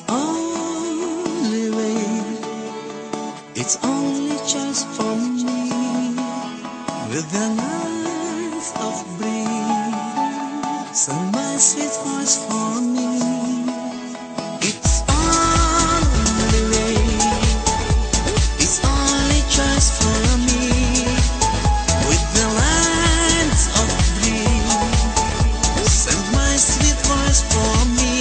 only way, it's only choice for me, with the nights of breeze, so my sweet voice for me. It's only way, it's only choice for me, with the lines of breeze, send my sweet voice for me.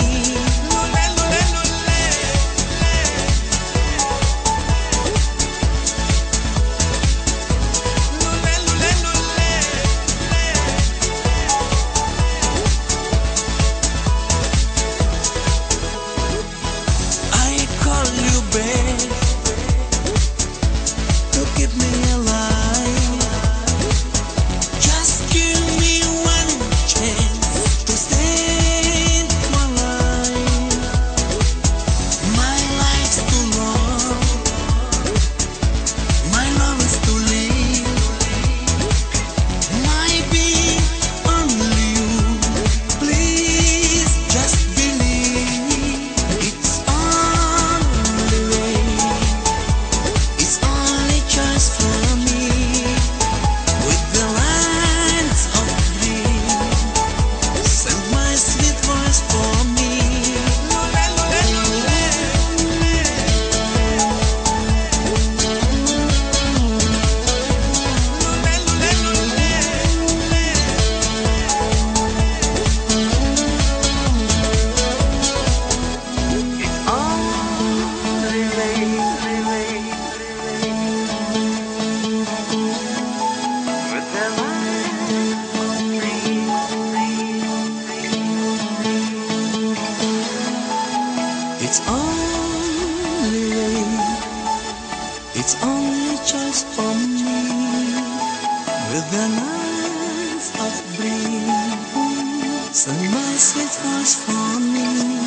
It's only way, it's only choice for me, with the nights of breeze, send my sweet voice for me.